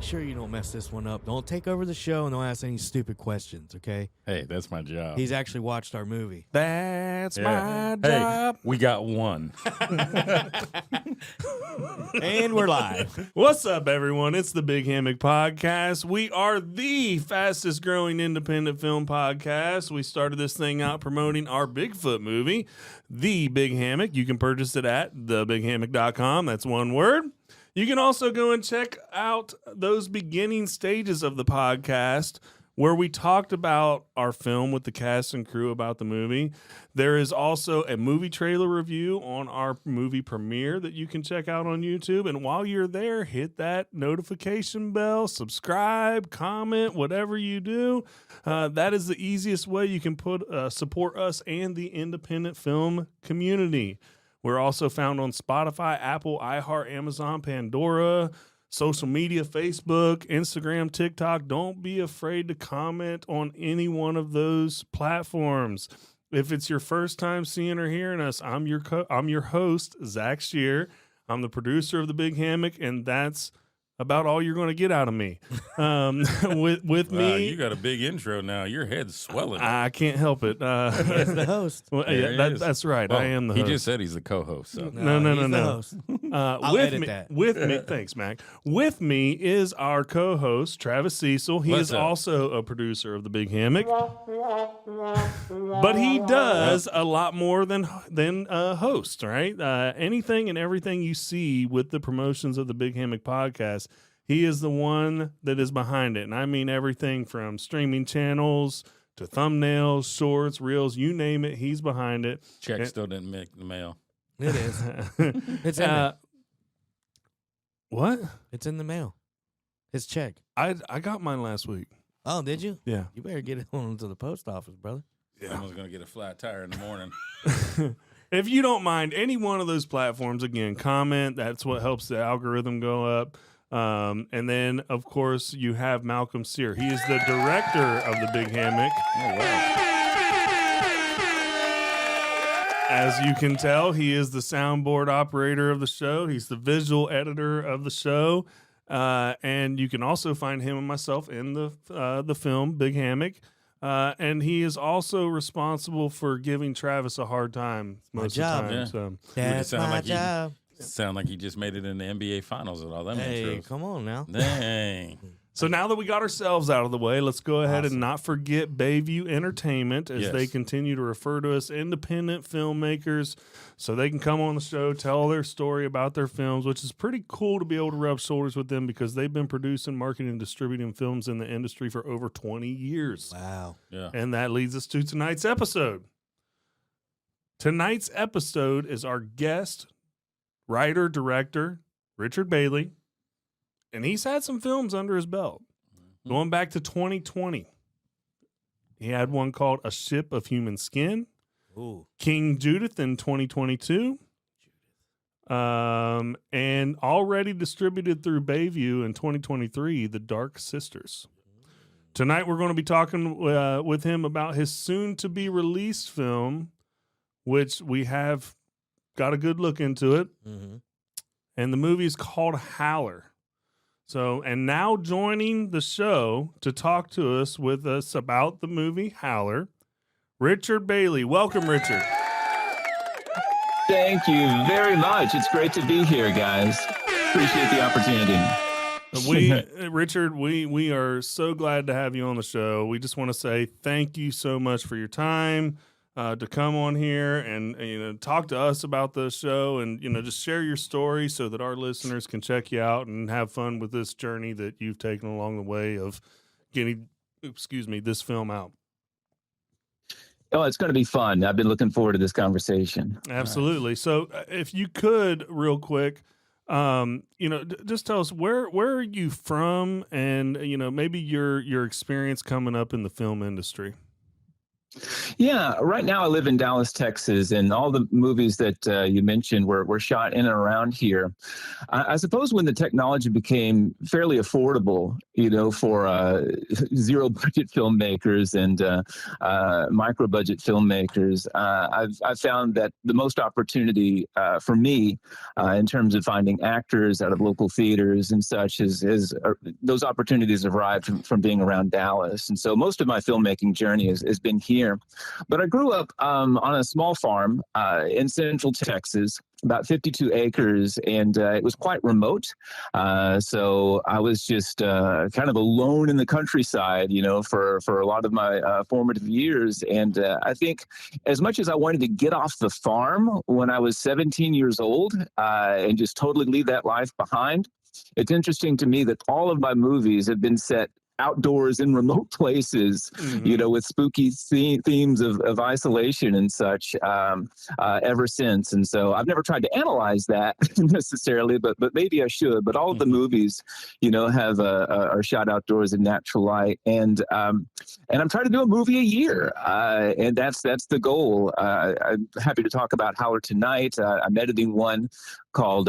sure you don't mess this one up. Don't take over the show and don't ask any stupid questions, okay? Hey, that's my job. He's actually watched our movie. That's my Hey, job. we got one. And we're live. What's up, everyone? It's the Big Hammock Podcast. We are the fastest growing independent film podcast. We started this thing out promoting our Bigfoot movie, The Big Hammock. You can purchase it at thebighammock.com. That's one word. You can also go and check out those beginning stages of the podcast where we talked about our film with the cast and crew about the movie. There is also a movie trailer review on our movie premiere that you can check out on YouTube. And while you're there, hit that notification bell, subscribe, comment, whatever you do. That is the easiest way you can support us and the independent film community. We're also found on Spotify, Apple, iHeart, Amazon, Pandora, social media, Facebook, Instagram, TikTok. Don't be afraid to comment on any one of those platforms. If it's your first time seeing or hearing us, I'm your host, Zach Shear. I'm the producer of The Big Hammock, and that's about all you're going to get out of me. With Wow, me, you got a big intro now. Your head's swelling. I can't help it. He's the host. Well, There yeah, he is. that's right. Well, I am the he host. just said he's the co-host. So. No. He's the host. I'll with edit me, that. with me, thanks, Mac. With me is our co-host Travis Cecil. He What's is up? also a producer of the Big Hammock, but he does a lot more than host. Right? Anything and everything you see with the promotions of the Big Hammock podcast, he is the one that is behind it, and I mean everything from streaming channels to thumbnails, shorts, reels, you name it. He's behind it. Check still didn't make the mail. It is. It's in there. What? It's in the mail. His check. I got mine last week. Oh, did you? Yeah. You better get it on to the post office, brother. Someone's going to get a flat tire in the morning. If you don't mind, any one of those platforms, again, comment. That's what helps the algorithm go up. And then, of course, you have Malcolm Sear. He is the director of the Big Hammock. Oh, wow. As you can tell, he is the soundboard operator of the show. He's the visual editor of the show. And you can also find him and myself in the film Big Hammock. And he is also responsible for giving Travis a hard time most job. of the time. Yeah. So. That's sound my like he- job. Sound like he just made it in the NBA Finals with all them Hey, intros. come on now. Dang. So now that we got ourselves out of the way, let's go ahead Awesome. and not forget Bayview Entertainment as Yes. they continue to refer to us independent filmmakers so they can come on the show, tell their story about their films, which is pretty cool to be able to rub shoulders with them because they've been producing, marketing, and distributing films in the industry for over 20 years. Wow. Yeah. And that leads us to tonight's episode. Tonight's episode is our guest writer, director, Richard Bailey, and he's had some films under his belt. Going back to 2020, he had one called A Ship of Human Skin, Ooh. King Judith in 2022, and already distributed through Bayview in 2023, The Dark Sisters. Tonight we're going to be talking with him about his soon-to-be-released film, which we have got a good look into it. Mm-hmm. And the movie is called Howler. So, and now joining the show to talk to us with us about the movie Howler, Richard Bailey. Welcome, Richard. Thank you very much. It's great to be here, guys. Appreciate the opportunity. Richard, we are so glad to have you on the show. We just want to say thank you so much for your time. To come on here and talk to us about the show and just share your story so that our listeners can check you out and have fun with this journey that you've taken along the way of getting this film out. Oh, it's going to be fun. I've been looking forward to this conversation. Absolutely. So if you could real quick, just tell us where are you from and maybe your experience coming up in the film industry. Yeah, right now I live in Dallas, Texas, and all the movies that you mentioned were shot in and around here. I suppose when the technology became fairly affordable, for zero budget filmmakers and micro budget filmmakers, I've found that the most opportunity for me in terms of finding actors out of local theaters and such is those opportunities have arrived from being around Dallas. And so most of my filmmaking journey has been here. But I grew up on a small farm in central Texas, about 52 acres, and it was quite remote. So I was just kind of alone in the countryside, for a lot of my formative years. And I think as much as I wanted to get off the farm when I was 17 years old and just totally leave that life behind, it's interesting to me that all of my movies have been set outdoors in remote places, with spooky themes of isolation and such ever since. And so I've never tried to analyze that necessarily, but maybe I should. But all of the movies, have are shot outdoors in natural light, and I'm trying to do a movie a year, and that's the goal. I'm happy to talk about Howler tonight. I'm editing one called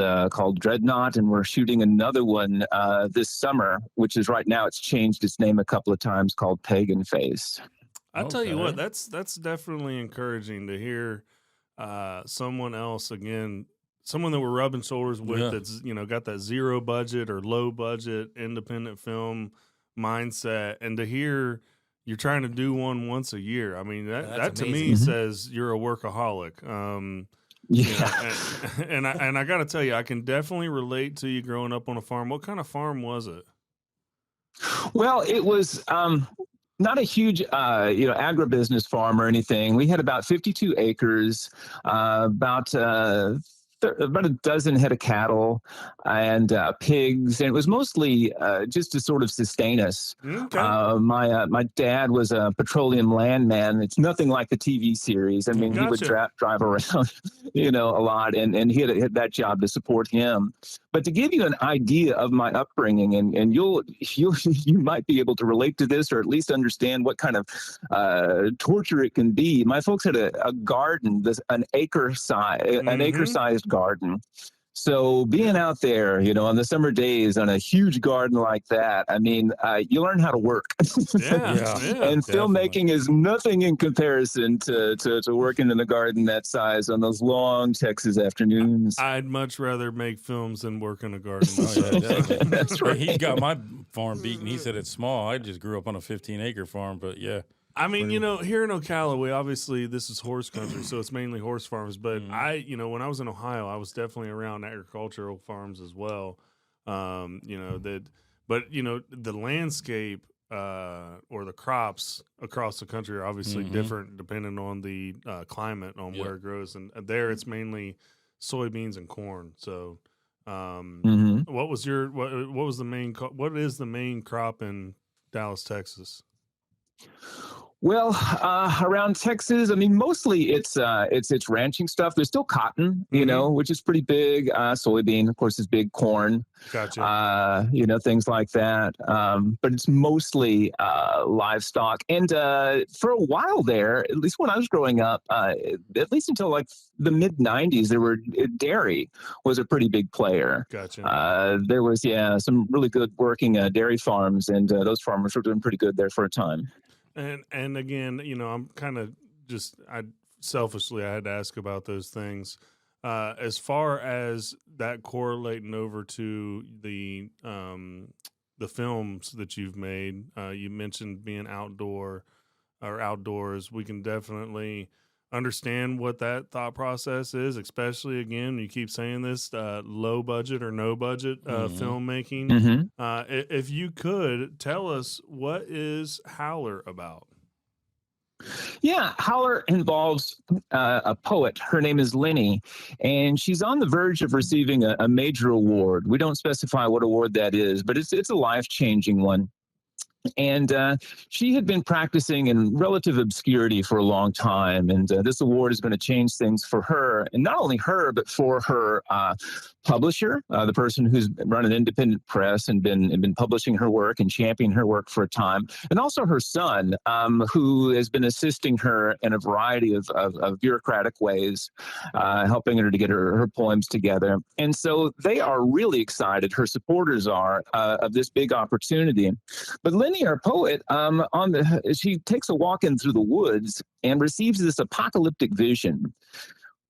Dreadnought, and we're shooting another one this summer, which is right now it's changed its name a couple of times, called Pagan Face. I tell you what, that's definitely encouraging to hear someone else again, someone that we're rubbing shoulders with that's got that zero budget or low budget independent film mindset, and to hear you're trying to do one once a year. I mean that to me says you're a workaholic. Yeah, and I got to tell you, I can definitely relate to you growing up on a farm. What kind of farm was it? Well, it was not a huge, agribusiness farm or anything. We had about 52 acres, about a dozen head of cattle and pigs, and it was mostly just to sort of sustain us. Okay. My dad was a petroleum landman. It's nothing like the TV series. I mean, he would drive around, a lot, and he had that job to support him. But to give you an idea of my upbringing, and you might be able to relate to this, or at least understand what kind of torture it can be. My folks had a garden, an acre-sized garden. So being out there, on the summer days on a huge garden like that, I mean, you learn how to work. And filmmaking is nothing in comparison to working in a garden that size on those long Texas afternoons. I'd much rather make films than work in a garden. That's right. He's got my farm beaten. He said it's small. I just grew up on a 15-acre farm, but yeah. I mean, here in Ocala, obviously this is horse country, so it's mainly horse farms. But when I was in Ohio, I was definitely around agricultural farms as well. The landscape or the crops across the country are obviously different depending on the climate on where it grows. And there, it's mainly soybeans and corn. So, what is the main crop in Dallas, Texas? Well, around Texas, I mean, mostly it's ranching stuff. There's still cotton, which is pretty big. Soybean, of course, is big. Corn, gotcha. Things like that. But it's mostly livestock. And for a while there, at least when I was growing up, at least until like the mid '90s, dairy was a pretty big player. Gotcha. There was some really good working dairy farms, and those farmers were doing pretty good there for a time. And again, I'm kind of I had to ask about those things. As far as that correlating over to the films that you've made, you mentioned being outdoors. We can definitely understand what that thought process is, especially again, you keep saying this, low budget or no budget filmmaking. If you could tell us, what is Howler about? Yeah, Howler involves a poet. Her name is Lenny, and she's on the verge of receiving a major award. We don't specify what award that is, but it's a life-changing one. And she had been practicing in relative obscurity for a long time. And this award is going to change things for her. And not only her, but for her publisher, the person who's run an independent press and been publishing her work and championing her work for a time. And also her son, who has been assisting her in a variety of bureaucratic ways, helping her to get her poems together. And so they are really excited, her supporters are, of this big opportunity. But Lenny, our poet, she takes a walk in through the woods and receives this apocalyptic vision.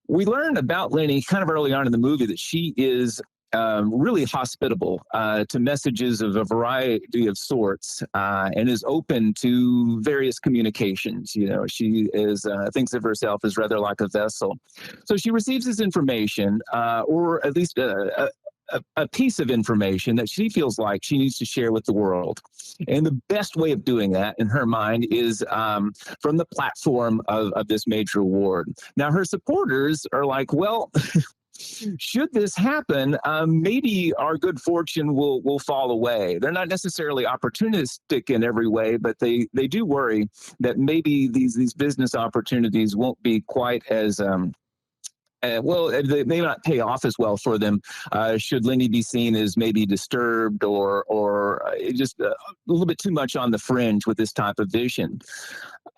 We learn about Lenny kind of early on in the movie that she is really hospitable to messages of a variety of sorts and is open to various communications. You know, she is thinks of herself as rather like a vessel. So she receives this information, or at least a piece of information that she feels like she needs to share with the world. And the best way of doing that, in her mind, is from the platform of this major award. Now, her supporters are like, well, should this happen, maybe our good fortune will fall away. They're not necessarily opportunistic in every way, but they do worry that maybe these business opportunities won't be quite as well, they may not pay off as well for them. Should Lenny be seen as maybe disturbed or just a little bit too much on the fringe with this type of vision?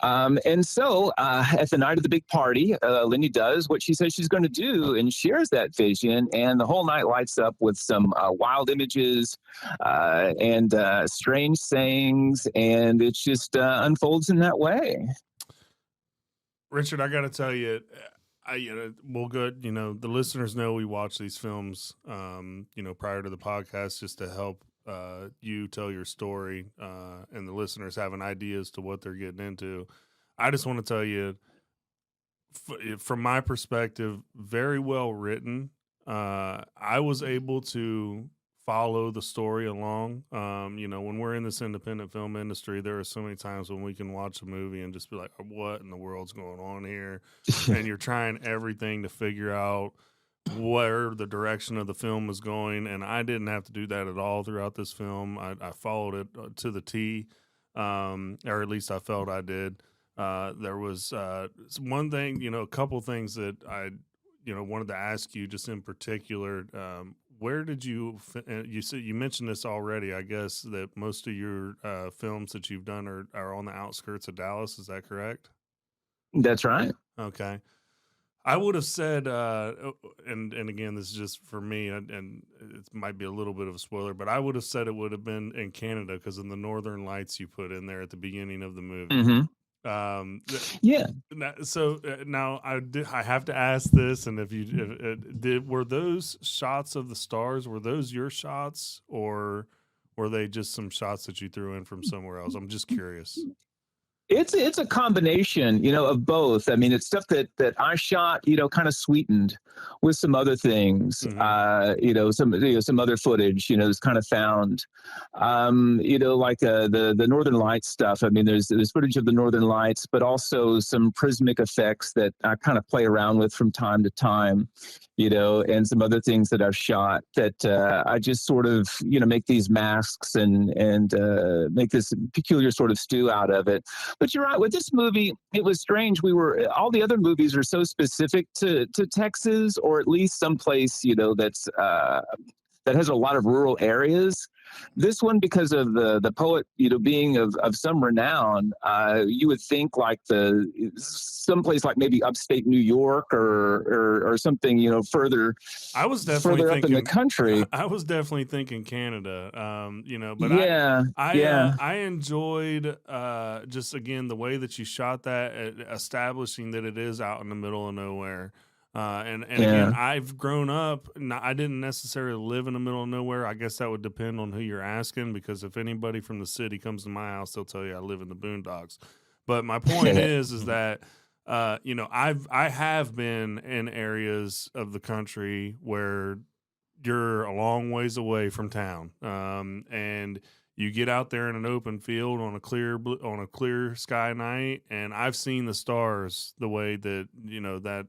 And so at the night of the big party, Lenny does what she says she's going to do and shares that vision. And the whole night lights up with some wild images and strange sayings. And it just unfolds in that way. Richard, I got to tell you, well, good. You know, the listeners know we watch these films, prior to the podcast just to help you tell your story, and the listeners have an idea as to what they're getting into. I just want to tell you, from my perspective, very well written. I was able to follow the story along. When we're in this independent film industry, there are so many times when we can watch a movie and just be like, what in the world's going on here? And you're trying everything to figure out where the direction of the film is going. And I didn't have to do that at all throughout this film. I followed it to the T, or at least I felt I did. There was one thing, a couple things that I wanted to ask you just in particular. Where did you said you mentioned this already? I guess that most of your films that you've done are on the outskirts of Dallas. Is that correct? That's right. Okay. I would have said, and again, this is just for me, and it might be a little bit of a spoiler, but I would have said it would have been in Canada because in the Northern Lights you put in there at the beginning of the movie. Mm-hmm. Yeah. So now I have to ask this, and were those shots of the stars, were those your shots, or were they just some shots that you threw in from somewhere else? I'm just curious. It's a combination, of both. I mean, it's stuff that I shot, kind of sweetened with some other things, Mm-hmm. some other footage, is kind of found, like the Northern Lights stuff. I mean, there's footage of the Northern Lights, but also some prismatic effects that I kind of play around with from time to time, and some other things that I've shot that I just sort of, make these masks and make this peculiar sort of stew out of it. But you're right. With this movie, it was strange. All the other movies are so specific to Texas, or at least someplace, that's that has a lot of rural areas. This one, because of the poet, being of some renown, you would think like someplace like maybe upstate New York or something, further. I was definitely further up in the country. I was definitely thinking Canada, but yeah, I enjoyed just again the way that you shot that, establishing that it is out in the middle of nowhere. And again, I've grown up. I didn't necessarily live in the middle of nowhere. I guess that would depend on who you're asking, because if anybody from the city comes to my house, they'll tell you I live in the boondocks. But my point is that I have been in areas of the country where you're a long ways away from town, and you get out there in an open field on a clear sky night, and I've seen the stars the way that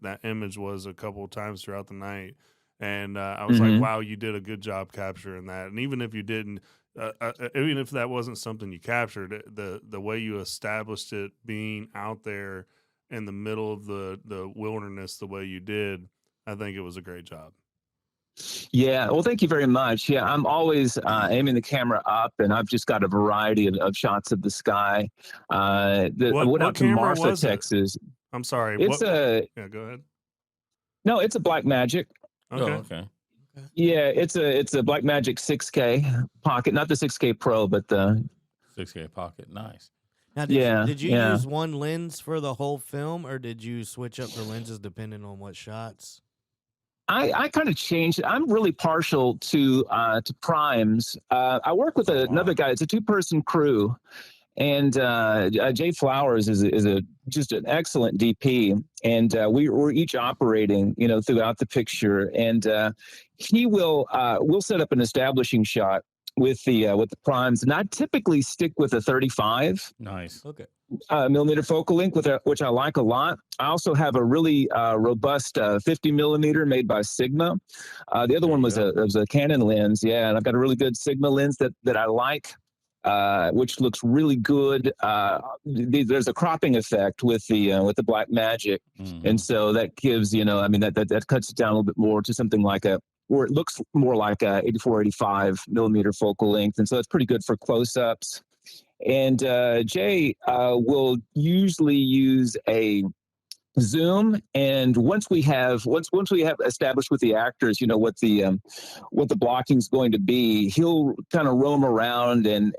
that image was a couple of times throughout the night, and I was like, wow, you did a good job capturing that. And even if you didn't, even if that wasn't something you captured, the way you established it being out there in the middle of the wilderness the way you did, I think it was a great job. Yeah, well, thank you very much. Yeah, I'm always aiming the camera up, and I've just got a variety of shots of the sky. Went out to camera Marfa, was it? Texas. I'm sorry. It's yeah, go ahead. No, it's a Blackmagic. Okay. Oh, okay. Yeah, it's a Blackmagic 6K Pocket, not the 6K Pro, but the 6K Pocket, nice. Now, did you use one lens for the whole film, or did you switch up the lenses depending on what shots? I kind of changed it. I'm really partial to primes. I work with another guy. It's a 2-person crew, and Jay Flowers is just an excellent DP, and we're each operating, throughout the picture, and he will we'll set up an establishing shot with the primes, and I typically stick with a 35. Nice. Okay. Millimeter focal length, which I like a lot. I also have a really robust 50 millimeter made by Sigma. The other one was a Canon lens, and I've got a really good Sigma lens that I like, which looks really good. There's a cropping effect with the Blackmagic, and so that gives that cuts it down a little bit more to something like where it looks more like a 84, 85 millimeter focal length, and so it's pretty good for close-ups. And Jay will usually use a zoom, and once we have established with the actors, what the blocking is going to be, he'll kind of roam around and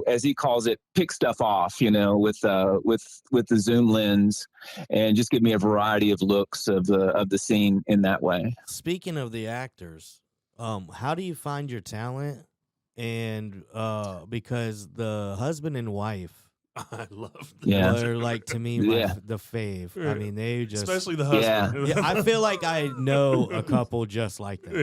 as he calls it, pick stuff off, with the zoom lens, and just give me a variety of looks of the scene in that way. Speaking of the actors, how do you find your talent? And because the husband and wife, I love that. Yeah. are like, to me, the fave. I mean, they just, especially the husband. Yeah, I feel like I know a couple just like that.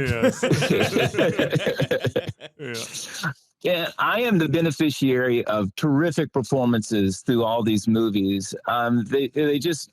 Yes. Yeah. Yeah, I am the beneficiary of terrific performances through all these movies. They just,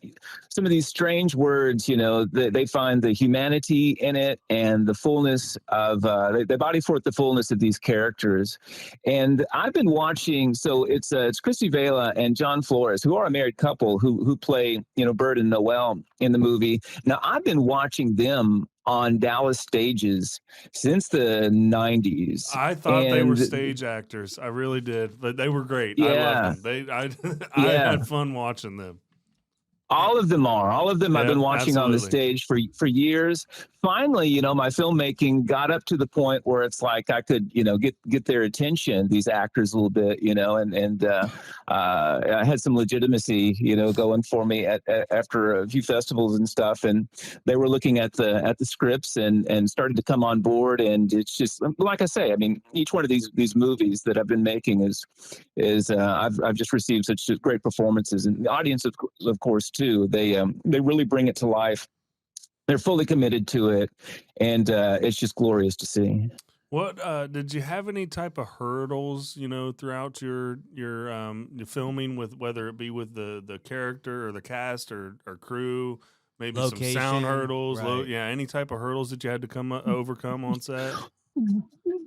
some of these strange words, they find the humanity in it and the fullness of, they body forth the fullness of these characters. And I've been watching, so it's Christy Vela and John Flores, who are a married couple who play, Bert and Noel in the movie. Now, I've been watching them on Dallas stages since the 90s. I thought they were stage actors. I really did, but they were great. Yeah. I loved them. I had fun watching them. All of them are. All of them I've been watching on the absolutely. stage for years. Finally, my filmmaking got up to the point where it's like I could, get their attention, these actors a little bit, and I had some legitimacy, going for me after a few festivals and stuff. And they were looking at the scripts and started to come on board. And it's just, like I say, I mean, each one of these movies that I've been making is I've just received such great performances, and the audience, of course, too. They really bring it to life. They're fully committed to it, and it's just glorious to see. What did you have any type of hurdles, throughout your filming, with whether it be with the character or the cast or crew, maybe Location, some sound hurdles, right. any type of hurdles that you had to overcome on set?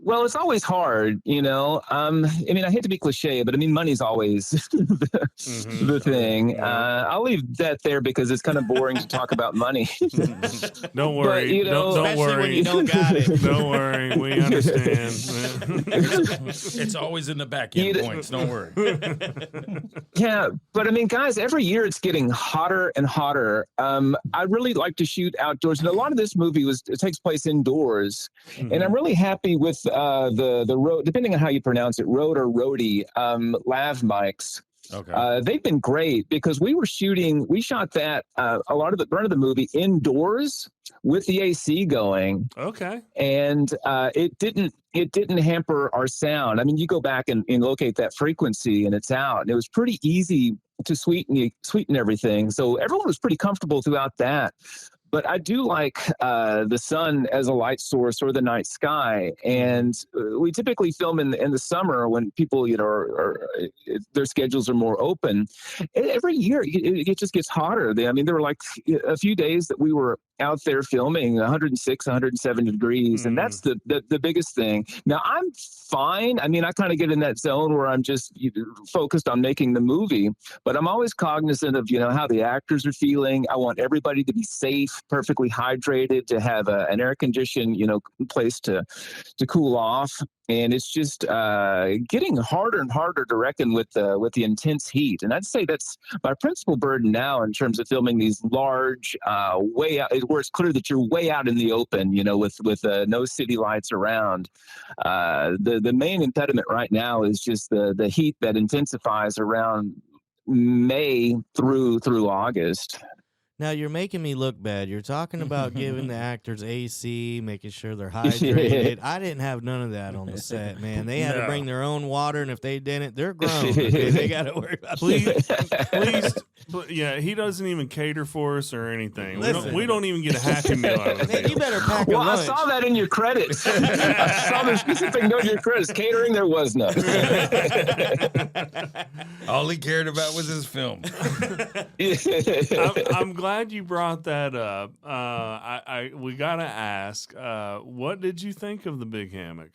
Well, it's always hard, I mean, I hate to be cliche, but I mean, money's always the thing. Yeah. I'll leave that there because it's kind of boring to talk about money. Don't worry. But, don't especially worry. when you don't got it. Don't worry. We understand. It's always in the back end points. Don't worry. Yeah, but I mean, guys, every year it's getting hotter and hotter. I really like to shoot outdoors, and a lot of this movie it takes place indoors, and I'm really happy with the Rode, depending on how you pronounce it, Rode or Rody, lav mics. Okay. They've been great because we shot that a lot of the burn of the movie indoors with the AC going. Okay. And it didn't hamper our sound. I mean, you go back and locate that frequency and it's out. And it was pretty easy to sweeten everything. So everyone was pretty comfortable throughout that. But I do like the sun as a light source or the night sky. And we typically film in the summer when people, their schedules are more open. Every year, it just gets hotter. I mean, there were like a few days that we were out there filming 106, 107 degrees. And that's the biggest thing. Now, I'm fine. I mean, I kind of get in that zone where I'm just focused on making the movie, but I'm always cognizant of, how the actors are feeling. I want everybody to be safe, perfectly hydrated, to have an air conditioned, place to cool off. And it's just getting harder and harder to reckon with the intense heat. And I'd say that's my principal burden now in terms of filming these large, way out, where it's clear that you're way out in the open, with no city lights around. The main impediment right now is just the heat that intensifies around May through August. Now you're making me look bad. You're talking about giving the actors AC, making sure they're hydrated. I didn't have none of that on the set, man. They had to bring their own water, and if they didn't, they're grown. Okay? They got to worry about please, yeah, he doesn't even cater for us or anything. We don't even get a Happy Meal out of the deal. You better pack a lunch. lunch. I saw that in your credits. I saw the specific note in your credits. Catering, there was none. All he cared about was his film. I'm glad you brought that up. We gotta ask, what did you think of the Big Hammock?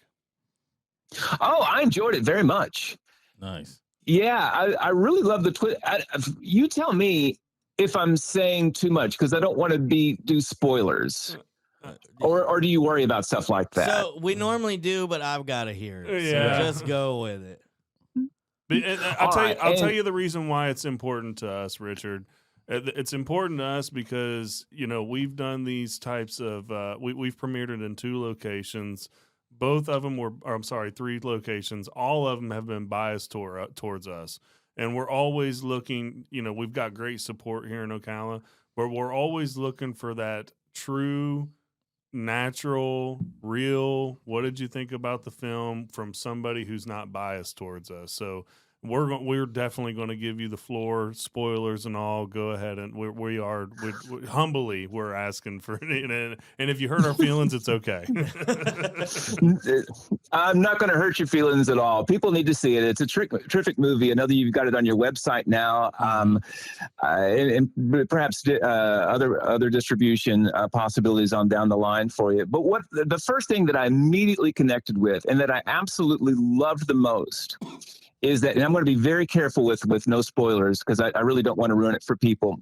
Oh, I enjoyed it very much. Nice. Yeah, I really love the twist. You tell me if I'm saying too much, because I don't want to do spoilers. Or do you worry about stuff like that? So we normally do, but I've got to hear it. Yeah. So just go with it. I'll tell you the reason why it's important to us, Richard. It's important to us because, we've done these types of, we've premiered it in 2 locations. Both of them 3 locations. All of them have been biased towards us. And we're always looking, we've got great support here in Ocala, but we're always looking for that true, natural, real, what did you think about the film from somebody who's not biased towards us. So we're definitely going to give you the floor, spoilers and all. Go ahead, and we humbly we're asking for it. And if you hurt our feelings, it's okay. I'm not going to hurt your feelings at all. People need to see it. It's a terrific movie. I know that you've got it on your website now, and perhaps other distribution possibilities on down the line for you. But what the first thing that I immediately connected with, and that I absolutely loved the most, is that, and I'm going to be very careful with no spoilers because I really don't want to ruin it for people.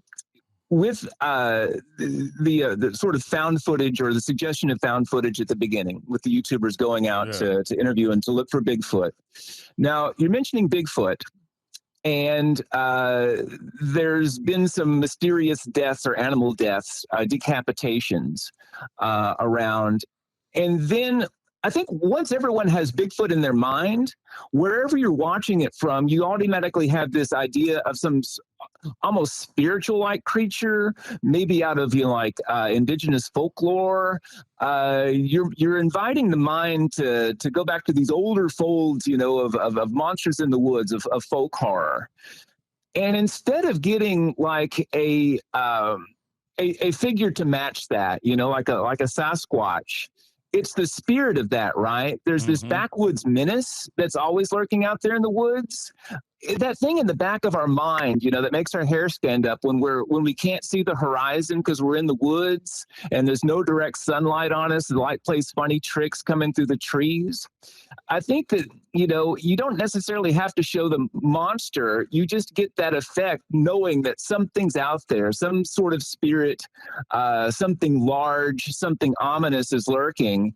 With the sort of found footage, or the suggestion of found footage at the beginning, with the YouTubers going out to interview and to look for Bigfoot. Now, you're mentioning Bigfoot, and there's been some mysterious deaths or animal deaths, decapitations around. And then I think once everyone has Bigfoot in their mind, wherever you're watching it from, you automatically have this idea of some almost spiritual-like creature, maybe out of indigenous folklore. You're inviting the mind to go back to these older folds, of monsters in the woods, of folk horror. And instead of getting like a figure to match that, like a Sasquatch, it's the spirit of that, right? There's this backwoods menace that's always lurking out there in the woods. That thing in the back of our mind, that makes our hair stand up when we can't see the horizon because we're in the woods and there's no direct sunlight on us. The light plays funny tricks coming through the trees. I think that, you don't necessarily have to show the monster. You just get that effect knowing that something's out there, some sort of spirit, something large, something ominous is lurking.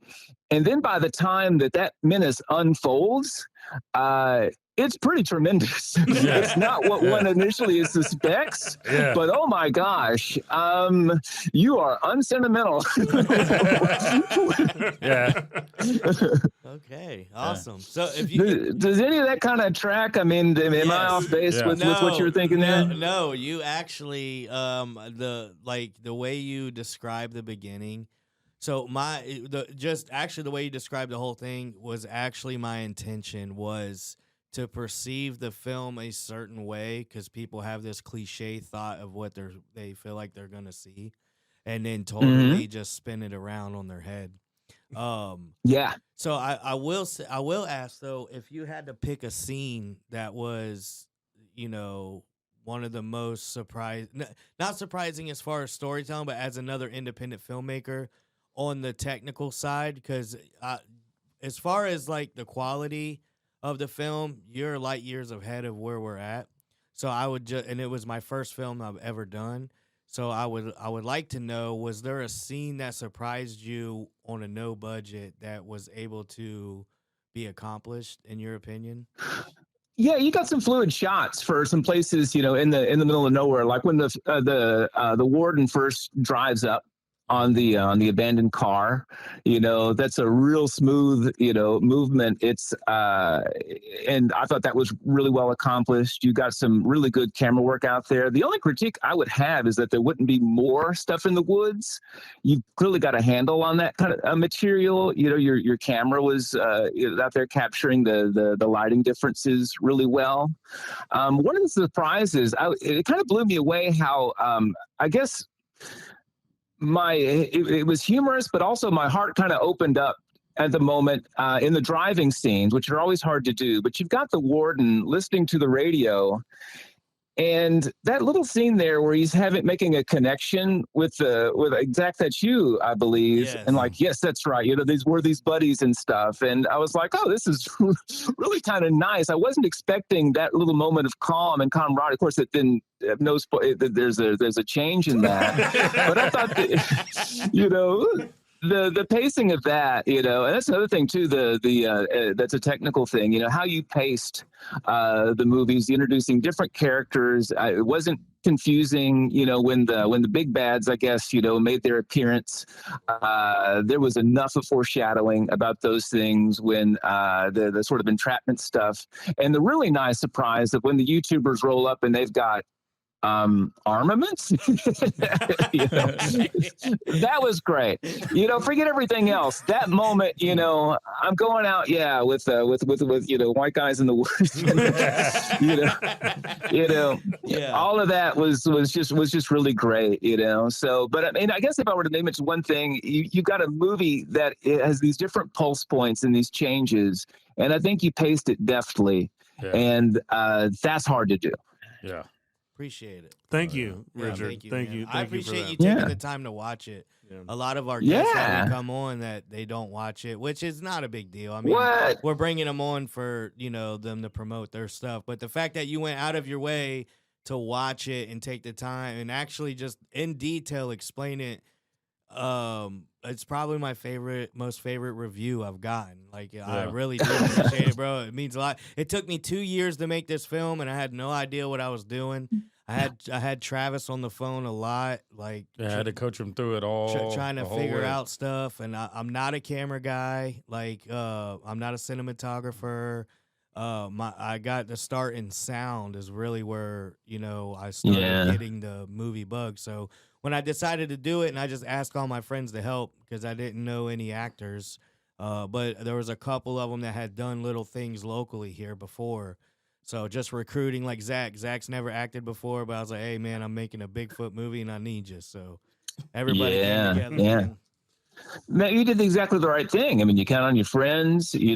And then by the time that menace unfolds, it's pretty tremendous. Yeah. It's not what one initially suspects, but oh my gosh, you are unsentimental. Okay, awesome. So if you does any of that kind of track? I mean, am I off base with what you were thinking there? No, you actually the way you described the beginning. So the way you described the whole thing was actually my intention was to perceive the film a certain way because people have this cliche thought of what they feel like they're gonna see, and then totally just spin it around on their head. So I will ask though, if you had to pick a scene that was, one of the most not surprising as far as storytelling, but as another independent filmmaker on the technical side, because as far as like the quality of the film, you're light years ahead of where we're at. So I would and it was my first film I've ever done. So I would like to know, was there a scene that surprised you on a no budget that was able to be accomplished in your opinion? Yeah, you got some fluid shots for some places, in the middle of nowhere, like when the warden first drives up on the abandoned car. That's a real smooth movement. It's and I thought that was really well accomplished. You got some really good camera work out there. The only critique I would have is that there wouldn't be more stuff in the woods. You've clearly got a handle on that kind of material. Your camera was out there capturing the lighting differences really well. One of the surprises, it kind of blew me away how I guess it was humorous, but also my heart kind of opened up at the moment in the driving scenes, which are always hard to do. But you've got the warden listening to the radio, and that little scene there where he's making a connection with Zach, that's you, I believe, Yes. and like, yes, that's right. These buddies and stuff, and I was like, oh, this is really kind of nice. I wasn't expecting that little moment of calm and camaraderie. Of course, it didn't. There's a change in that, but I thought that, the pacing of that, and that's another thing too. That's a technical thing. How you paced the movies, introducing different characters. It wasn't confusing. When the big bads, I guess, made their appearance, there was enough of foreshadowing about those things when the sort of entrapment stuff, and the really nice surprise that when the YouTubers roll up and they've got armaments. That was great. Forget everything else. That moment, I'm going out, with white guys in the woods. Yeah. All of that was just really great. So, but I mean, I guess if I were to name it one thing, you got a movie that it has these different pulse points and these changes, and I think you paced it deftly, and that's hard to do. Yeah. Appreciate it. Thank you, Yeah, Richard. Thank you. I Thank you for appreciate that. you taking Yeah. the time to watch it. Yeah. A lot of our guests that Yeah. we come on that they don't watch it, which is not a big deal. I mean, What? we're bringing them on for them to promote their stuff, but the fact that you went out of your way to watch it and take the time and actually just in detail explain it, it's probably my most favorite review I've gotten. Like, I really do appreciate it, bro. It means a lot. It took me 2 years to make this film, and I had no idea what I was doing. I had Travis on the phone a lot, like I had to coach him through it all. trying to the whole figure way. out stuff, and I'm not a camera guy. Like, I'm not a cinematographer. I got the start in sound is really where I started getting the movie bug. So when I decided to do it, and I just asked all my friends to help because I didn't know any actors, but there was a couple of them that had done little things locally here before. So just recruiting like Zach. Zach's never acted before, but I was like, hey, man, I'm making a Bigfoot movie and I need you. So everybody came together. Man. Man, you did exactly the right thing. I mean, you count on your friends, you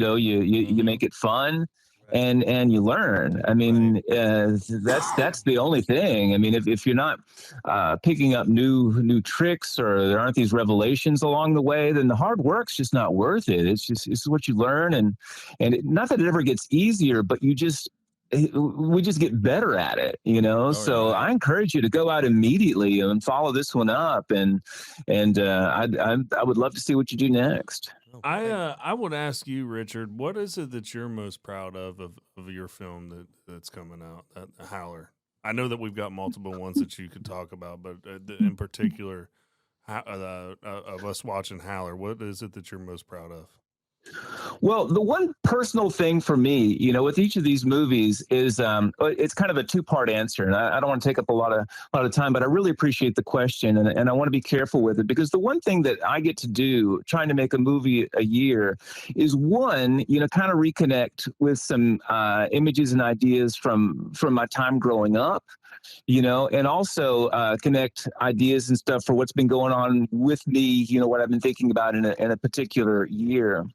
make it fun. Right. And you learn. I mean, that's the only thing. I mean, if you're not picking up new tricks or there aren't these revelations along the way, then the hard work's just not worth it. It's what you learn, and not that it ever gets easier, but we just get better at it, so yeah. I encourage you to go out immediately and follow this one up, and I would love to see what you do next. I would ask you, Richard, what is it that you're most proud of your film that's coming out, Howler? I know that we've got multiple ones that you could talk about, but in particular, of us watching Howler, what is it that you're most proud of? Well, the one personal thing for me, with each of these movies is it's kind of a two-part answer, and I don't want to take up a lot of time, but I really appreciate the question, and I want to be careful with it, because the one thing that I get to do trying to make a movie a year is one, kind of reconnect with some images and ideas from my time growing up, and also connect ideas and stuff for what's been going on with me, what I've been thinking about in a particular year.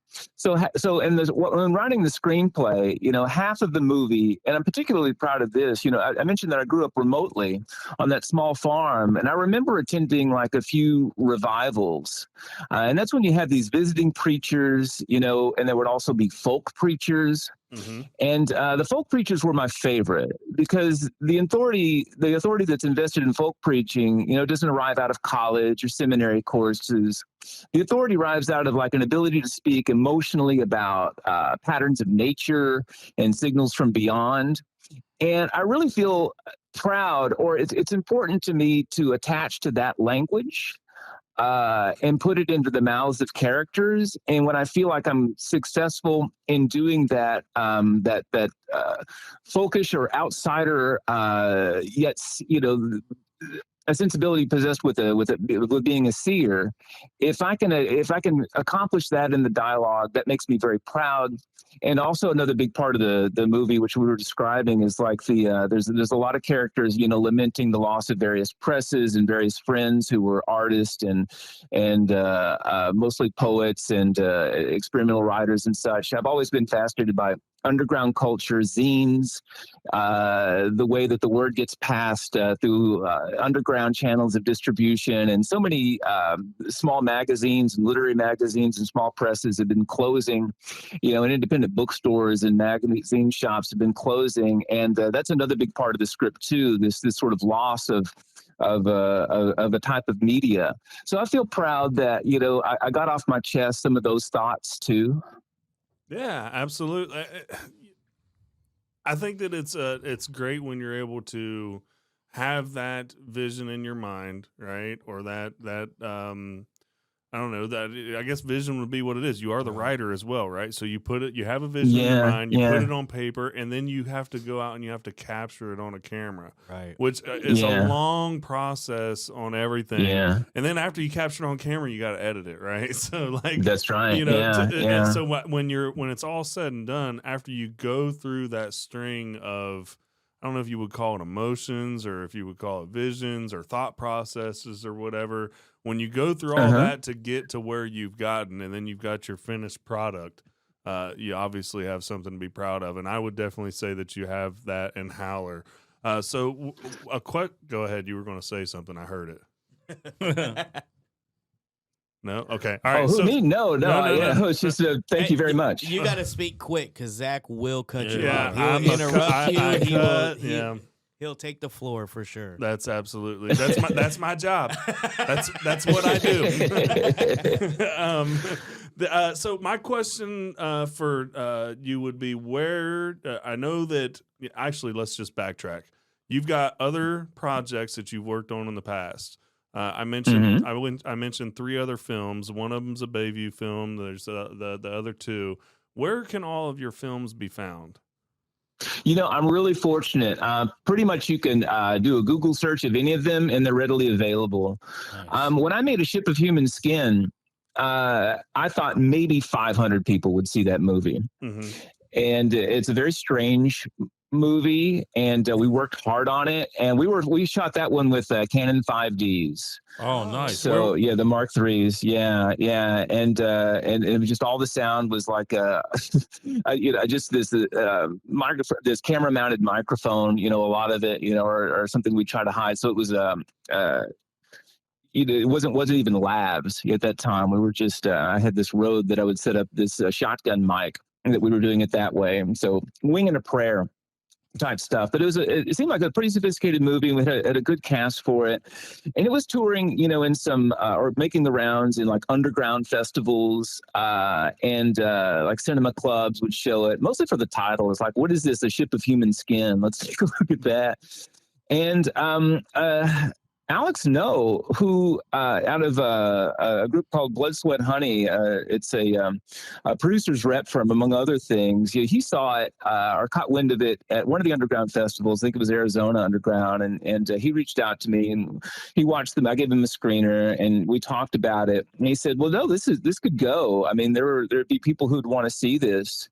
When writing the screenplay, half of the movie, and I'm particularly proud of this. I mentioned that I grew up remotely on that small farm, and I remember attending like a few revivals, and that's when you had these visiting preachers, and there would also be folk preachers. Mm-hmm. And the folk preachers were my favorite because the authority that's invested in folk preaching, doesn't arrive out of college or seminary courses. The authority arrives out of like an ability to speak emotionally about patterns of nature and signals from beyond. And I really feel proud, or it's important to me to attach to that language. And put it into the mouths of characters. And when I feel like I'm successful in doing that, folkish or outsider, yet a sensibility possessed with being a seer, if I can accomplish that in the dialogue, that makes me very proud. And also another big part of the movie, which we were describing, is like there's a lot of characters, lamenting the loss of various presses and various friends who were artists and mostly poets and experimental writers and such. I've always been fascinated by underground culture, zines, the way that the word gets passed through underground channels of distribution, and so many small magazines and literary magazines and small presses have been closing, and independent bookstores and magazine shops have been closing, and that's another big part of the script too. This sort of loss of a type of media. So I feel proud that I got off my chest some of those thoughts too. Yeah, absolutely. I think that it's great when you're able to have that vision in your mind, right? Or that I don't know, that I guess vision would be what it is. You are the writer as well, right? So you have a vision in your mind, you put it on paper, and then you have to go out and you have to capture it on a camera, Right? Which is a long process on everything. Yeah. And then after you capture it on camera, you got to edit it, right? So like that's right. And so when it's all said and done, after you go through that string of, I don't know if you would call it emotions or if you would call it visions or thought processes or whatever. When you go through all that to get to where you've gotten, and then you've got your finished product, you obviously have something to be proud of. And I would definitely say that you have that in Howler. Go ahead. You were going to say something. I heard it. No? Okay. All right. Me? No. It's just thank you very much. You got to speak quick because Zach will cut you Yeah, off. He'll interrupt you. He He'll take the floor for sure. That's absolutely that's my job. That's what I do. So my question for you would be where I know that actually let's just backtrack. You've got other projects that you've worked on in the past. I mentioned I mentioned 3 other films. One of them's a Bayview film. There's the other 2. Where can all of your films be found? I'm really fortunate. Pretty much you can do a Google search of any of them, and they're readily available. Nice. When I made A Ship of Human Skin, I thought maybe 500 people would see that movie. Mm-hmm. And it's a very strange movie, and we worked hard on it, and we shot that one with Canon 5Ds. Oh, nice. So the Mark IIIs, and it was just all the sound was like just this microphone, this camera mounted microphone, a lot of it, or something we try to hide. So it was it wasn't even labs at that time. We were just I had this Rode that I would set up this shotgun mic, and that we were doing it that way. So wing and a prayer type stuff, but it seemed like a pretty sophisticated movie. We had a good cast for it, and it was touring, in some or making the rounds in like underground festivals and like cinema clubs would show it, mostly for the title. It's like, what is this? A Ship of Human Skin? Let's take a look at that. And Alex No, who out of a group called Blood, Sweat, Honey, it's a producer's rep firm, among other things. He saw it or caught wind of it at one of the underground festivals. I think it was Arizona Underground, and he reached out to me, and he watched them. I gave him a screener, and we talked about it. And he said, "Well, no, this could go. I mean, there'd be people who'd want to see this."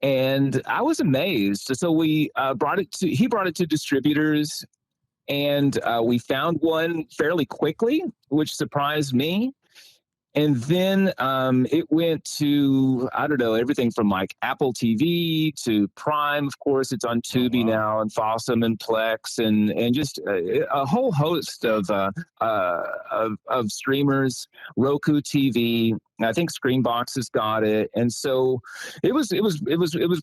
And I was amazed. So he brought it to distributors. And we found one fairly quickly, which surprised me. And then it went to, I don't know, everything from like Apple TV to Prime. Of course, it's on Tubi now, and Fossum and Plex, and just a whole host of streamers. Roku TV. I think Screenbox has got it, and so it was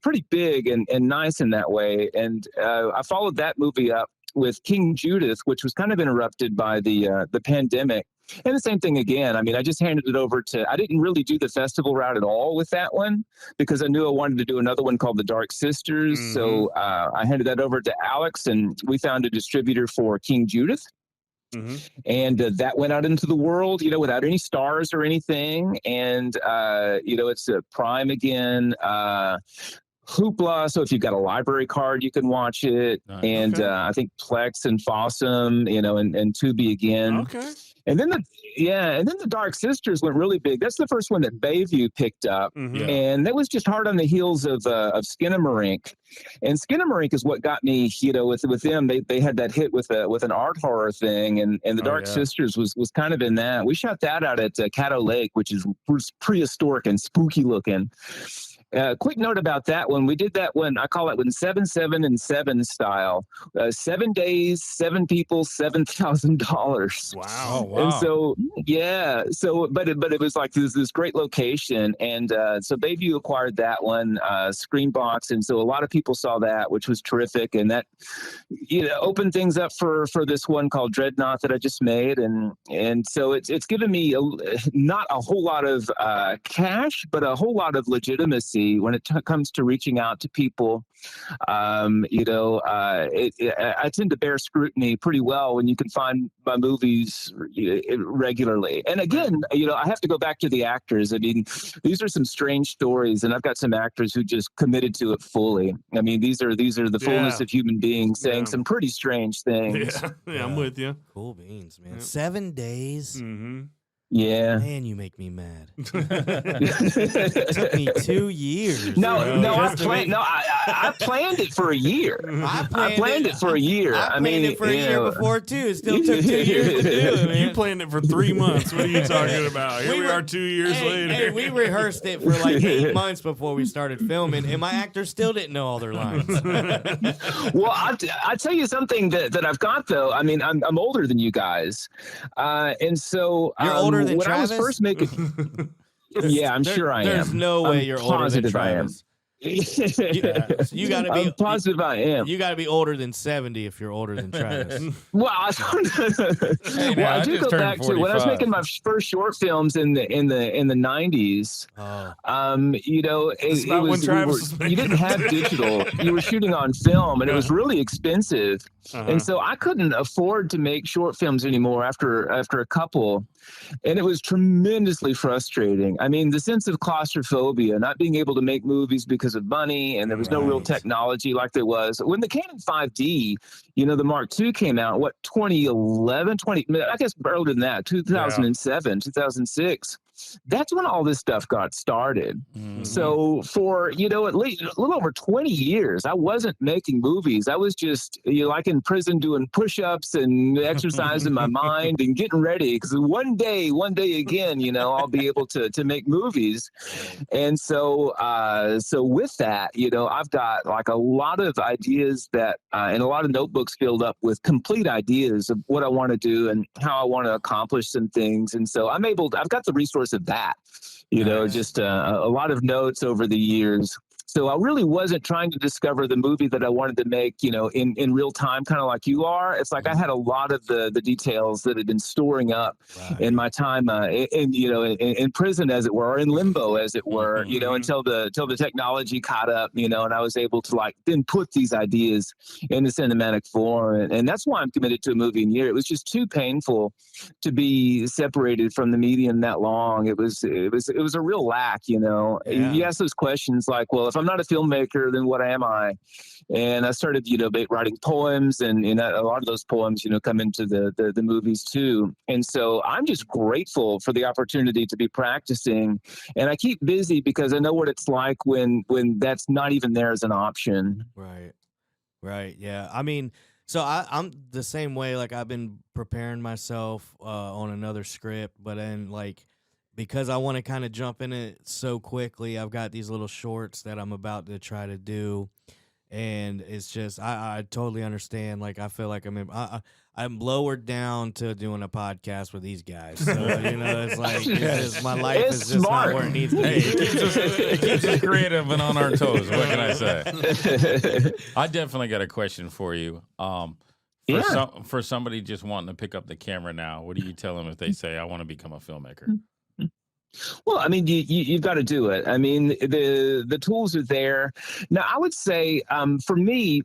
pretty big and nice in that way. And I followed that movie up with King Judith, which was kind of interrupted by the pandemic. And the same thing again. I mean, I just handed it over to, I didn't really do the festival route at all with that one because I knew I wanted to do another one called The Dark Sisters. Mm-hmm. So I handed that over to Alex, and we found a distributor for King Judith. Mm-hmm. And that went out into the world, without any stars or anything. And, it's a Prime again. Hoopla. So if you've got a library card, you can watch it. Nice. And okay. I think Plex and Fossum, and Tubi again. Okay. And then the Dark Sisters went really big. That's the first one that Bayview picked up. Mm-hmm. And that was just hard on the heels of Skinamarink. And Skinamarink is what got me, with them. They had that hit with an art horror thing, and the Dark Sisters was kind of in that. We shot that out at Caddo Lake, which was prehistoric and spooky looking. Quick note about that one. We did that one. I call it one 7, 7, and 7 style. 7 days, 7 people, $7,000. Wow! Oh, wow! And so, yeah. So, but it was like this great location, and so Bayview acquired that one, Screenbox, and so a lot of people saw that, which was terrific, and that opened things up for this one called Dreadnought that I just made, and so it's given me not a whole lot of cash, but a whole lot of legitimacy when it comes to reaching out to people. I tend to bear scrutiny pretty well when you can find my movies regularly. And again, I have to go back to the actors. I mean, these are some strange stories, and I've got some actors who just committed to it fully. I mean, these are the fullness of human beings saying some pretty strange things. Yeah, I'm with you. Cool beans, man. 7 days. Mm-hmm. Yeah. Man, you make me mad. It took me 2 years. I planned it for a year. I planned it for a year. I planned it for a year before, too. It still took 2 years to do it, man. You planned it for 3 months. What are you talking about? Here we are 2 years later. Hey, we rehearsed it for like 8 months before we started filming, and my actors still didn't know all their lines. Well, I'll tell you something that I've got, though. I mean, I'm older than you guys. And so you're older than when Travis? I was first making, yeah, I'm sure I am. There's no way you're older than Travis. You got to be. I'm positive I am. You got to be older than 70 if you're older than Travis. Well, I do go back 45. To when I was making my first short films in the 90s. It was you didn't have digital. You were shooting on film, and it was really expensive. And so I couldn't afford to make short films anymore after a couple. And it was tremendously frustrating. I mean, the sense of claustrophobia, not being able to make movies because of money, and there was no real technology like there was. When the Canon 5D, the Mark II came out, 2011, I guess earlier than that, 2007, 2006. That's when all this stuff got started. Mm-hmm. So for, at least a little over 20 years, I wasn't making movies. I was just, like in prison doing push-ups and exercising my mind and getting ready. Because one day again, I'll be able to make movies. And so with that, I've got like a lot of ideas and a lot of notebooks filled up with complete ideas of what I want to do and how I want to accomplish some things. And so I've got the resource of that, just a lot of notes over the years. So I really wasn't trying to discover the movie that I wanted to make, in real time, kind of like you are. It's like I had a lot of the details that had been storing up in my time in prison, as it were, or in limbo, as it were, until the technology caught up, and I was able to then put these ideas in the cinematic form. And that's why I'm committed to a movie in a year. It was just too painful to be separated from the medium that long. It was a real lack, You ask those questions like, well, if I'm not a filmmaker, then what am I? And I started, writing poems, and a lot of those poems, come into the movies too. And so I'm just grateful for the opportunity to be practicing, and I keep busy because I know what it's like when that's not even there as an option. Right. Yeah. I mean, so I'm the same way. Like, I've been preparing myself on another script, but then because I want to kind of jump in it so quickly, I've got these little shorts that I'm about to try to do. And it's just, I totally understand. Like, I feel like I'm lowered down to doing a podcast with these guys. So, it's like, my life is just smart. not where it needs to be. It keeps us creative and on our toes. What can I say? I definitely got a question for you. For somebody just wanting to pick up the camera now, what do you tell them if they say, I want to become a filmmaker? Well, I mean, you've got to do it. I mean, the tools are there. Now, I would say for me,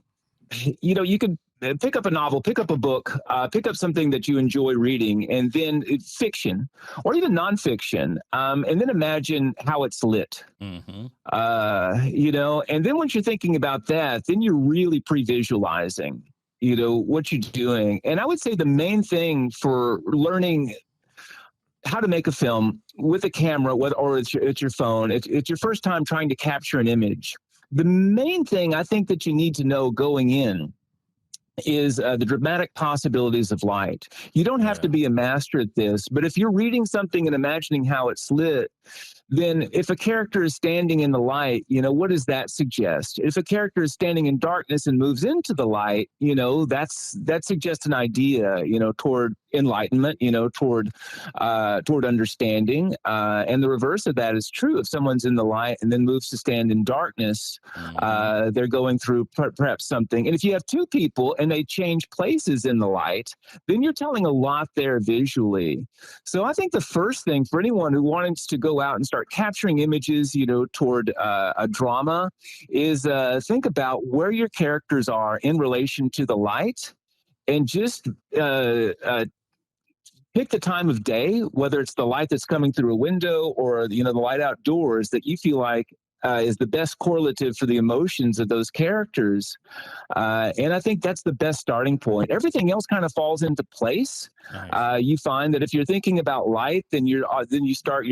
you can pick up a novel, pick up a book, pick up something that you enjoy reading, and then fiction or even nonfiction, and then imagine how it's lit. Mm-hmm. And then once you're thinking about that, then you're really pre-visualizing, what you're doing. And I would say the main thing for learning how to make a film with a camera, or it's your phone, it's your first time trying to capture an image. The main thing I think that you need to know going in is the dramatic possibilities of light. You don't have to be a master at this, but if you're reading something and imagining how it's lit, then if a character is standing in the light, what does that suggest? If a character is standing in darkness and moves into the light, that suggests an idea, toward enlightenment, toward understanding. And the reverse of that is true. If someone's in the light and then moves to stand in darkness, they're going through perhaps something. And if you have two people and they change places in the light, then you're telling a lot there visually. So I think the first thing for anyone who wants to go out and start capturing images, toward a drama is think about where your characters are in relation to the light, and just pick the time of day, whether it's the light that's coming through a window or, the light outdoors that you feel like is the best correlative for the emotions of those characters. And I think that's the best starting point. Everything else kind of falls into place. Nice. You find that if you're thinking about light, then your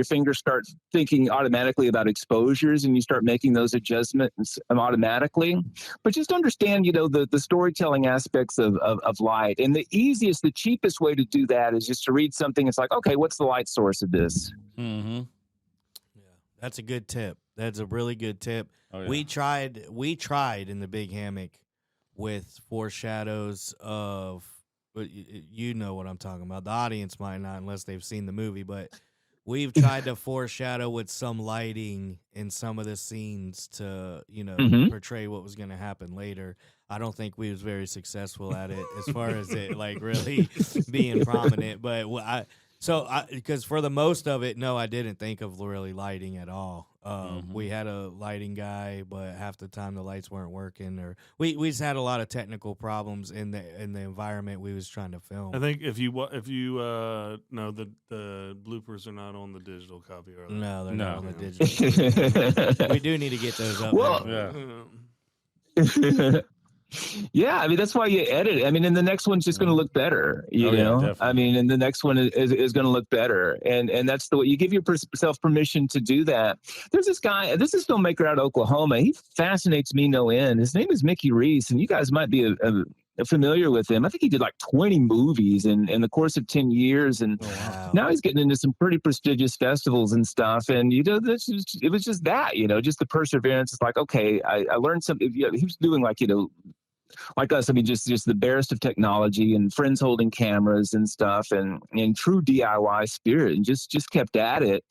fingers start thinking automatically about exposures, and you start making those adjustments automatically. But just understand, the storytelling aspects of light. And the cheapest way to do that is just to read something. It's like, okay, what's the light source of this? Mm-hmm. Yeah, that's a good tip. That's a really good tip. Oh, yeah. We tried in the Big Hammock with foreshadows of, you know what I'm talking about. The audience might not unless they've seen the movie, but we've tried to foreshadow with some lighting in some of the scenes to, portray what was going to happen later. I don't think we was very successful at it as far as it like really being prominent, but because for the most of it, no, I didn't think of really lighting at all. We had a lighting guy, but half the time the lights weren't working, or we just had a lot of technical problems in the environment we was trying to film. I think if you no, the bloopers are not on the digital copy, are they? No, they're not on the digital. We do need to get those up. Well, yeah, I mean, that's why you edit it. I mean, and the next one's just going to look better, you know? Definitely. I mean, and the next one is going to look better. And that's the way you give yourself permission to do that. There's this guy, this is filmmaker out of Oklahoma. He fascinates me no end. His name is Mickey Reese, and you guys might be familiar with him. I think he did like 20 movies in the course of 10 years. And now he's getting into some pretty prestigious festivals and stuff. And, it was just that, just the perseverance. It's like, okay, I learned something. He was doing like, like us, I mean, just the barest of technology and friends holding cameras and stuff, and true DIY spirit, and just kept at it,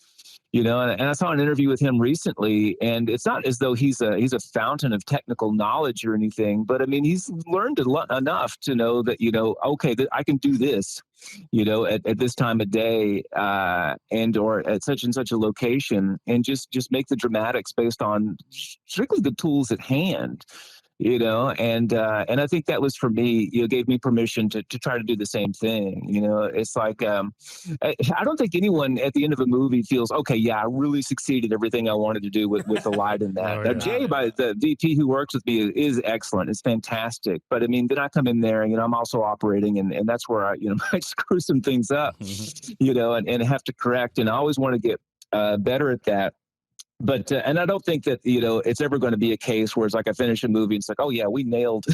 And I saw an interview with him recently, and it's not as though he's a fountain of technical knowledge or anything, but I mean, he's learned enough to know that okay, that I can do this, at this time of day, and or at such and such a location, and just make the dramatics based on strictly the tools at hand. And I think that was for me, gave me permission to try to do the same thing. It's like, I don't think anyone at the end of a movie feels, okay, yeah, I really succeeded everything I wanted to do with the light in that. Now, Jay, the VP who works with me, is excellent. It's fantastic. But I mean, then I come in there and, I'm also operating, and that's where I, might screw some things up, and have to correct. And I always want to get better at that. But and I don't think that it's ever going to be a case where it's like I finish a movie and it's like, oh yeah, we nailed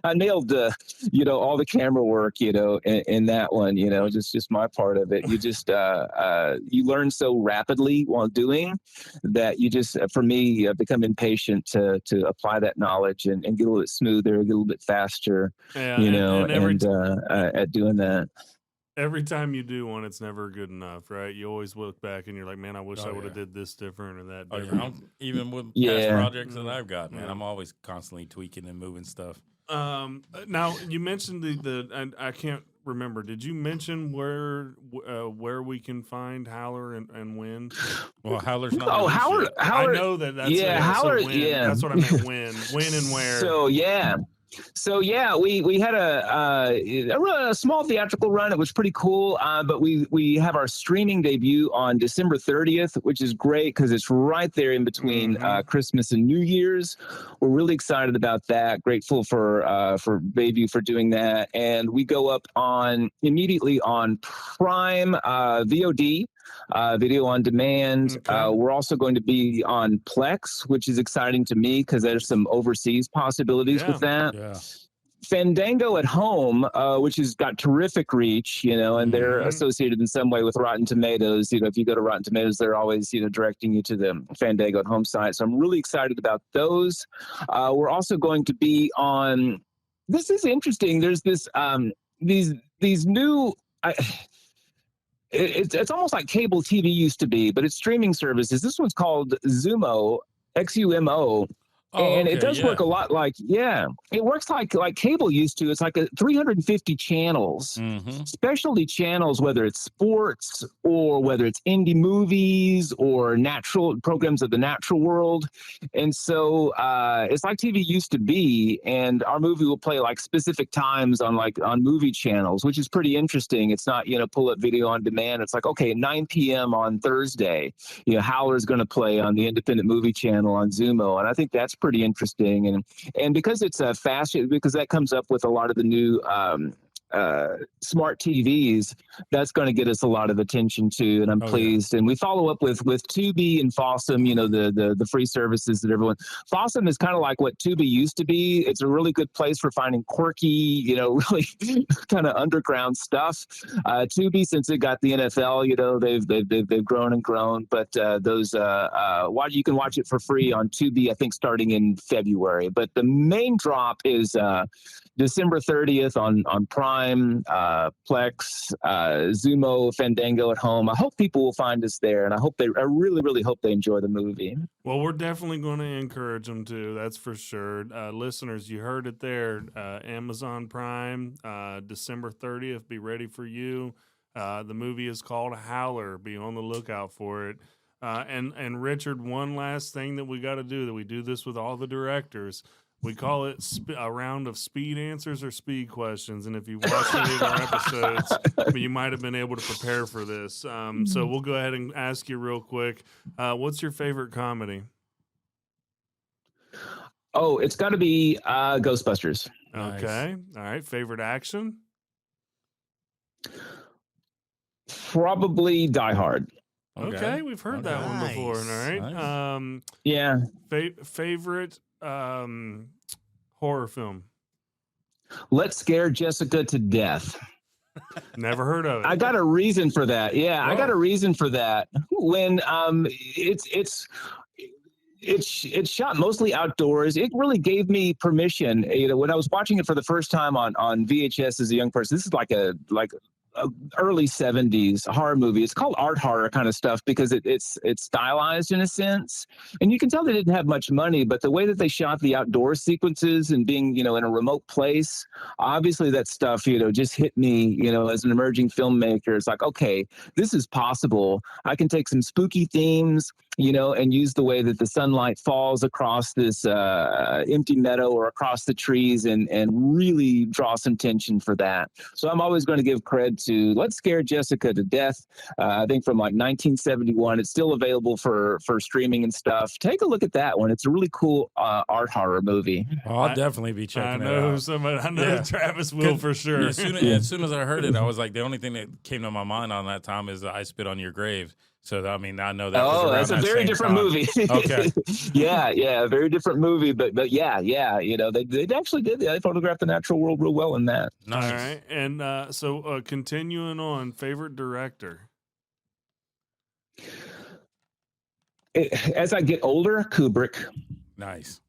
I nailed all the camera work in that one, just my part of it. You just you learn so rapidly while doing that. You just, for me, become impatient to apply that knowledge and get a little bit smoother, get a little bit faster, Yeah, at doing that. Every time you do one, it's never good enough, right? You always look back and you're like, man, I wish I would have did this different or that different. Even with past projects that I've got, man, I'm always constantly tweaking and moving stuff. Now you mentioned the I can't remember. Did you mention where we can find Howler and when? Well, Howler's not. Oh, Howler. I know that's Howler. So that's what I meant. When and where? So we had a small theatrical run. It was pretty cool, but we have our streaming debut on December 30th, which is great because it's right there in between Christmas and New Year's. We're really excited about that. Grateful for Bayview for doing that, and we go up immediately on Prime VOD. Video on demand. Okay. We're also going to be on Plex, which is exciting to me because there's some overseas possibilities with that. Yeah. Fandango at Home, which has got terrific reach, and they're associated in some way with Rotten Tomatoes. If you go to Rotten Tomatoes, they're always, directing you to the Fandango at Home site. So I'm really excited about those. We're also going to be on. This is interesting. There's this these new. It's almost like cable TV used to be, but it's streaming services. This one's called Xumo, XUMO. And it does work a lot like, it works like cable used to. It's like 350 channels, specialty channels, whether it's sports or whether it's indie movies or natural programs of the natural world. And so it's like TV used to be. And our movie will play like specific times on movie channels, which is pretty interesting. It's not, pull up video on demand. It's like, okay, 9 p.m. on Thursday, Howler's going to play on the independent movie channel on Xumo. And I think that's pretty interesting, and because it's because that comes up with a lot of the new smart TVs, that's going to get us a lot of attention too, and I'm pleased. And we follow up with Tubi and Fossum, the free services that everyone. Fossum is kind of like what Tubi used to be. It's a really good place for finding quirky, really kind of underground stuff. Tubi, since it got the NFL, they've grown and grown. But you can watch it for free on Tubi, I think, starting in February. But the main drop is December 30th on Prime, Plex, Xumo, Fandango at Home. I hope people will find us there, and I really, really hope they enjoy the movie. Well, we're definitely going to encourage them to. That's for sure. Listeners, you heard it there. Amazon Prime, December 30th. Be ready for you. The movie is called Howler. Be on the lookout for it. And Richard, one last thing that we got to do, that we do this with all the directors. We call it a round of speed answers or speed questions. And if you watched any of our episodes, you might have been able to prepare for this. So we'll go ahead and ask you real quick. What's your favorite comedy? Oh, it's got to be Ghostbusters. Okay. All right. Favorite action? Probably Die Hard. Okay. We've heard that one before. All right. Nice. Yeah. Favorite horror film? Let's Scare Jessica to Death. Never heard of it. I got a reason for that. Yeah, I got a reason for that. When it's shot mostly outdoors. It really gave me permission. When I was watching it for the first time on VHS as a young person, this is like a early 70s horror movie. It's called art horror kind of stuff because it's stylized in a sense, and you can tell they didn't have much money, but the way that they shot the outdoor sequences and being in a remote place, obviously that stuff just hit me as an emerging filmmaker. It's like, okay, this is possible. I can take some spooky themes and use the way that the sunlight falls across this empty meadow or across the trees and really draw some tension for that. So I'm always going to give credit to Let's Scare Jessica to Death. I think from 1971. It's still available for streaming and stuff. Take a look at that one. It's a really cool art horror movie. Oh, I'll definitely be checking it out. I know Travis will for sure. As soon as I heard it, I was like, the only thing that came to my mind on that time is I Spit on Your Grave. So I mean, I know that. Oh, was that's a around that very same different time. movie. Okay. yeah, very different movie. But yeah, you know, they actually did. They photographed the natural world real well in that. Nice. All right. And so continuing on, favorite director. As I get older, Kubrick. Nice.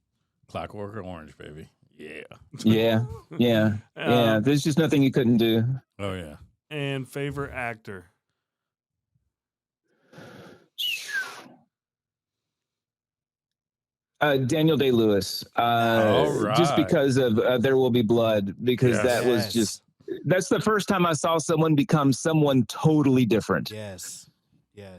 Clockwork Orange, baby. Yeah. Yeah. There's just nothing you couldn't do. Oh yeah. And favorite actor. Daniel Day-Lewis. All right. Just because of There Will Be Blood, because Yes. that was just. That's the first time I saw someone become someone totally different. Yes.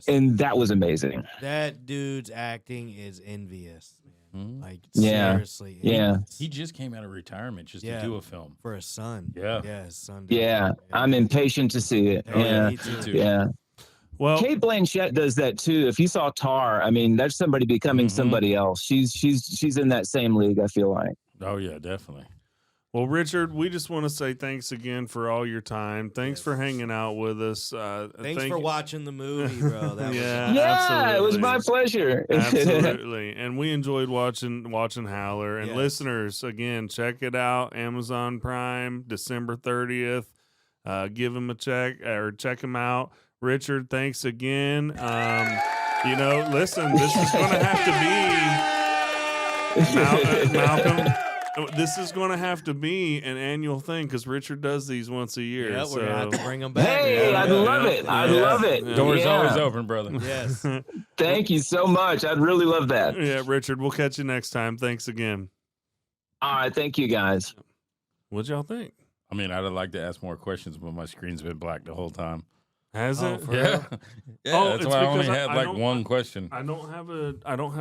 And that was amazing. That dude's acting is envious, man. Like, Yeah. seriously. Yeah. envious. He just came out of retirement just Yeah. to do a film. For his son. Yeah. Yeah, his son. did Yeah. it. I'm impatient to see it. Oh, Yeah. me too. Yeah. Well, Kate Blanchett does that too. If you saw Tar, I mean, that's somebody becoming somebody else. She's in that same league, I feel like. Oh yeah, definitely. well, Richard, we just want to say thanks again for all your time. Thanks for hanging out with us. Thanks for watching the movie, bro. That Yeah. Yeah, it was my pleasure. Absolutely. And we enjoyed watching Howler. And Yes. listeners, again, check it out. Amazon Prime, December 30th. Give him a check or check him out. Richard, thanks again. You know, listen, this is going to have to be Malcolm. This is going to have to be an annual thing because Richard does these once a year. Yeah, so. we're gonna have to bring them back. Hey, Yeah, I'd yeah, love yeah. it. I'd Yeah. love it. Door's Yeah. always open, brother. Yes. Thank you so much. I'd really love that. Yeah, Richard, we'll catch you next time. Thanks again. All right, thank you guys. What'd y'all think? I mean, I'd like to ask more questions, but my screen's been black the whole time. Has Oh, it? for Yeah. real? Yeah, Oh, that's it's why I only because had I like don't- one question. I don't have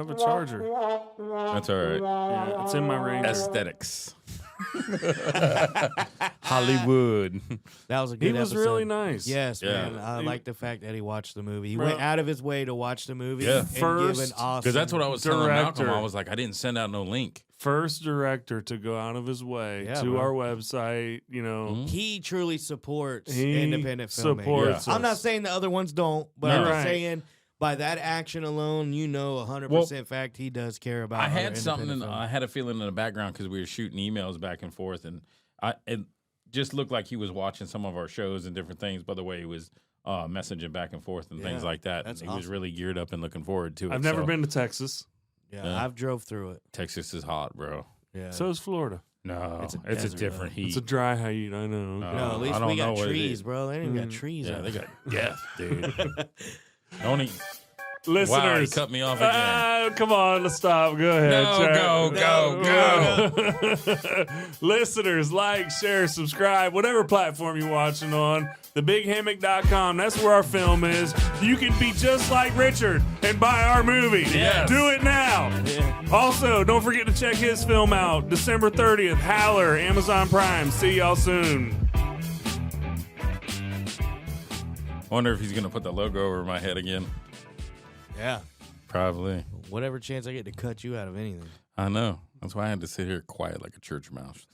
a charger. That's all right. Yeah, it's in my range. Aesthetics. Hollywood. That was a good He was episode. really nice. Yes, Yeah. man. I like the fact that he watched the movie. He Bro. went out of his way to watch the movie Yeah. and give First- an awesome. Because that's what I was telling Malcolm. Director. I was like, I didn't send out no link. First director to go out of his way Yeah, to bro. our website, you know. Mhm. He truly supports He independent filmmaking. supports I'm not us. saying the other ones don't, but No. I'm Right. saying by that action alone, you know, 100% fact he does care about. I other had something. independent I had a feeling in the background because we were shooting emails back and forth, and it just looked like he was watching some of our shows and different things. By the way, he was messaging back and forth and things Yeah, like that. that's And he was awesome. really geared up and looking forward to it. I've never So, been to Texas. Yeah, Yeah. I've drove through it. Texas is hot, bro. Yeah. So is Florida. No, It's it's a a, desert, different heat. It's a dry heat, I know. No. no, at I least don't we know got what it trees, is. bro. They didn't got trees. Yeah, out they there. got death, dude. Don't he? Listeners. Wow, he cut me off again. Come on, let's stop. Go ahead. No, Chat. Listeners, like, share, subscribe, whatever platform you're watching on. TheBigHammock.com. That's where our film is. You can be just like Richard and buy our movie. Yes. Do it now. Also, don't forget to check his film out. December 30th, Howler, Amazon Prime. See y'all soon. Wonder if he's gonna put the logo over my head again. Yeah. Probably. Whatever chance I get to cut you out of anything. I know. That's why I had to sit here quiet like a church mouse.